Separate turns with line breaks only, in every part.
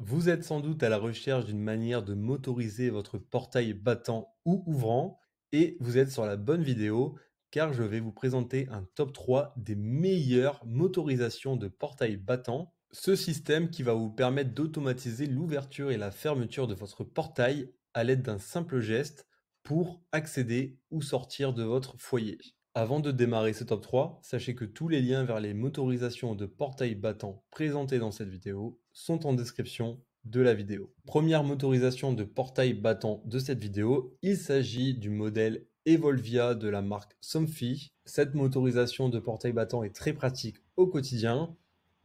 Vous êtes sans doute à la recherche d'une manière de motoriser votre portail battant ou ouvrant et vous êtes sur la bonne vidéo car je vais vous présenter un top 3 des meilleures motorisations de portail battant. Ce système qui va vous permettre d'automatiser l'ouverture et la fermeture de votre portail à l'aide d'un simple geste pour accéder ou sortir de votre foyer. Avant de démarrer ce top 3, sachez que tous les liens vers les motorisations de portail battant présentées dans cette vidéo sont en description de la vidéo. Première motorisation de portail battant de cette vidéo, il s'agit du modèle Evolvia de la marque Somfy. Cette motorisation de portail battant est très pratique au quotidien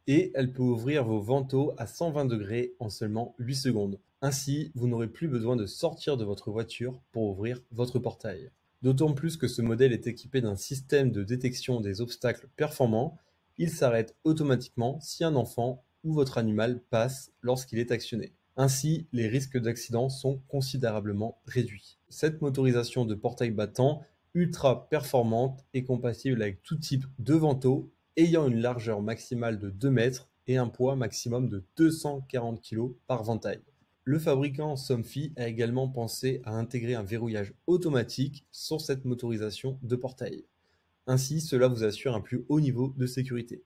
et elle peut ouvrir vos vantaux à 120 degrés en seulement 8 secondes. Ainsi, vous n'aurez plus besoin de sortir de votre voiture pour ouvrir votre portail. D'autant plus que ce modèle est équipé d'un système de détection des obstacles performant. Il s'arrête automatiquement si un enfant ou votre animal passe lorsqu'il est actionné. Ainsi, les risques d'accident sont considérablement réduits. Cette motorisation de portail battant ultra performante est compatible avec tout type de vantaux ayant une largeur maximale de 2 mètres et un poids maximum de 240 kg par ventail. Le fabricant Somfy a également pensé à intégrer un verrouillage automatique sur cette motorisation de portail. Ainsi, cela vous assure un plus haut niveau de sécurité.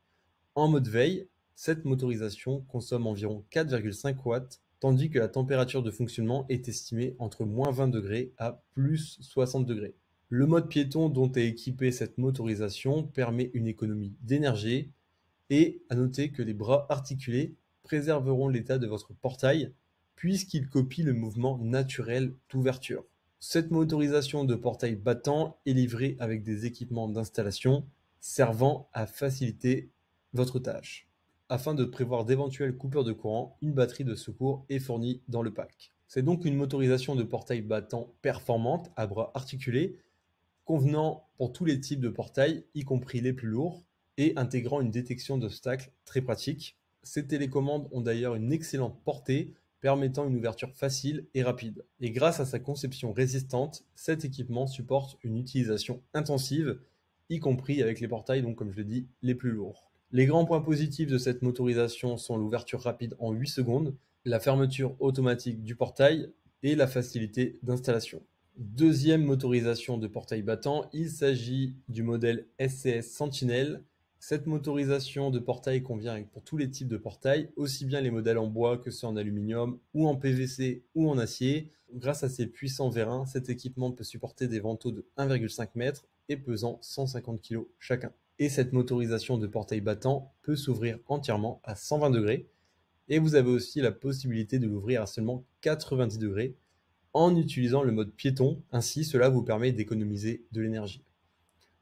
En mode veille, cette motorisation consomme environ 4,5 watts, tandis que la température de fonctionnement est estimée entre moins 20 degrés à plus 60 degrés. Le mode piéton dont est équipée cette motorisation permet une économie d'énergie et à noter que les bras articulés préserveront l'état de votre portail puisqu'ils copient le mouvement naturel d'ouverture. Cette motorisation de portail battant est livrée avec des équipements d'installation servant à faciliter votre tâche. Afin de prévoir d'éventuelles coupures de courant, une batterie de secours est fournie dans le pack. C'est donc une motorisation de portail battant performante à bras articulés, convenant pour tous les types de portails, y compris les plus lourds, et intégrant une détection d'obstacles très pratique. Ces télécommandes ont d'ailleurs une excellente portée, permettant une ouverture facile et rapide. Et grâce à sa conception résistante, cet équipement supporte une utilisation intensive, y compris avec les portails, donc comme je l'ai dit, les plus lourds. Les grands points positifs de cette motorisation sont l'ouverture rapide en 8 secondes, la fermeture automatique du portail et la facilité d'installation. Deuxième motorisation de portail battant, il s'agit du modèle SCS Sentinel. Cette motorisation de portail convient pour tous les types de portails, aussi bien les modèles en bois que ceux en aluminium ou en PVC ou en acier. Grâce à ses puissants vérins, cet équipement peut supporter des vantaux de 1,5 m et pesant 150 kg chacun. Et cette motorisation de portail battant peut s'ouvrir entièrement à 120 degrés et vous avez aussi la possibilité de l'ouvrir à seulement 90 degrés en utilisant le mode piéton. Ainsi, cela vous permet d'économiser de l'énergie.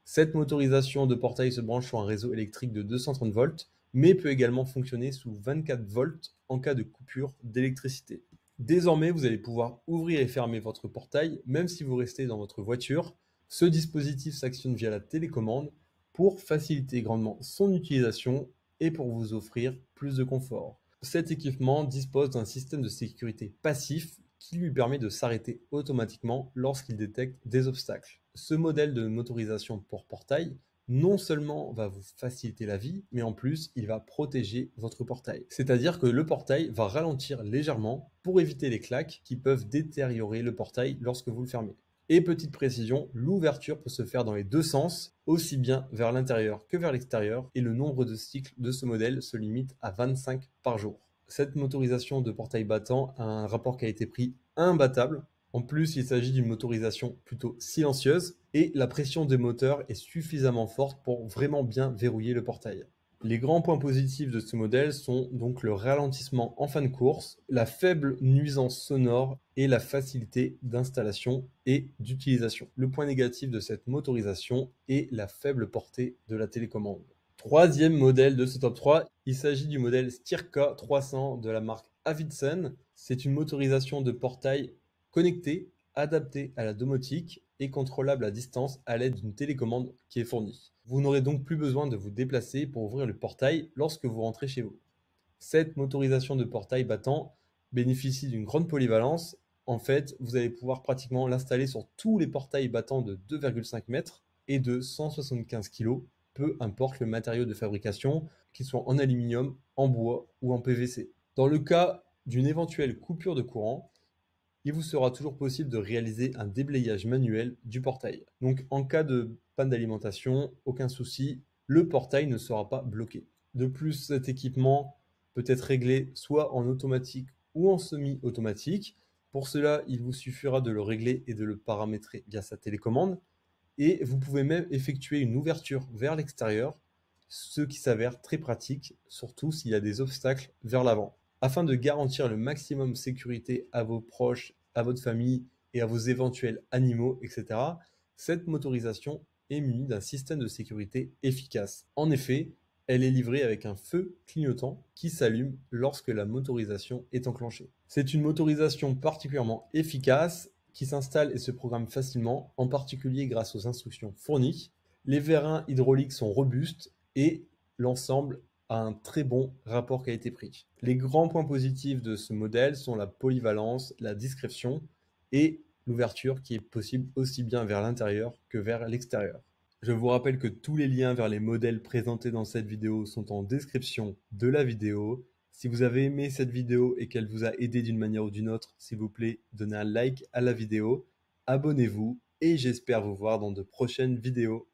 Cette motorisation de portail se branche sur un réseau électrique de 230 volts, mais peut également fonctionner sous 24 volts en cas de coupure d'électricité. Désormais, vous allez pouvoir ouvrir et fermer votre portail, même si vous restez dans votre voiture. Ce dispositif s'actionne via la télécommande pour faciliter grandement son utilisation et pour vous offrir plus de confort. Cet équipement dispose d'un système de sécurité passif qui lui permet de s'arrêter automatiquement lorsqu'il détecte des obstacles. Ce modèle de motorisation pour portail non seulement va vous faciliter la vie, mais en plus, il va protéger votre portail. C'est-à-dire que le portail va ralentir légèrement pour éviter les claques qui peuvent détériorer le portail lorsque vous le fermez. Et petite précision, l'ouverture peut se faire dans les deux sens, aussi bien vers l'intérieur que vers l'extérieur, et le nombre de cycles de ce modèle se limite à 25 par jour. Cette motorisation de portail battant a un rapport qualité-prix imbattable. En plus, il s'agit d'une motorisation plutôt silencieuse et la pression des moteurs est suffisamment forte pour vraiment bien verrouiller le portail. Les grands points positifs de ce modèle sont donc le ralentissement en fin de course, la faible nuisance sonore et la facilité d'installation et d'utilisation. Le point négatif de cette motorisation est la faible portée de la télécommande. Troisième modèle de ce top 3, il s'agit du modèle Stirka 300 de la marque Avidsen. C'est une motorisation de portail connectée, adaptée à la domotique et contrôlable à distance à l'aide d'une télécommande qui est fournie. Vous n'aurez donc plus besoin de vous déplacer pour ouvrir le portail lorsque vous rentrez chez vous. Cette motorisation de portail battant bénéficie d'une grande polyvalence. En fait, vous allez pouvoir pratiquement l'installer sur tous les portails battants de 2,5 mètres et de 175 kg, peu importe le matériau de fabrication, qu'il soit en aluminium, en bois ou en PVC. Dans le cas d'une éventuelle coupure de courant, il vous sera toujours possible de réaliser un déblayage manuel du portail. Donc en cas de panne d'alimentation, aucun souci, le portail ne sera pas bloqué. De plus, cet équipement peut être réglé soit en automatique ou en semi-automatique. Pour cela, il vous suffira de le régler et de le paramétrer via sa télécommande. Et vous pouvez même effectuer une ouverture vers l'extérieur, ce qui s'avère très pratique, surtout s'il y a des obstacles vers l'avant. Afin de garantir le maximum de sécurité à vos proches, à votre famille et à vos éventuels animaux, etc., cette motorisation est munie d'un système de sécurité efficace. En effet, elle est livrée avec un feu clignotant qui s'allume lorsque la motorisation est enclenchée. C'est une motorisation particulièrement efficace qui s'installe et se programme facilement, en particulier grâce aux instructions fournies. Les vérins hydrauliques sont robustes et l'ensemble a un très bon rapport qualité-prix. Les grands points positifs de ce modèle sont la polyvalence, la discrétion et l'ouverture qui est possible aussi bien vers l'intérieur que vers l'extérieur. Je vous rappelle que tous les liens vers les modèles présentés dans cette vidéo sont en description de la vidéo. Si vous avez aimé cette vidéo et qu'elle vous a aidé d'une manière ou d'une autre, s'il vous plaît, donnez un like à la vidéo, abonnez-vous et j'espère vous voir dans de prochaines vidéos.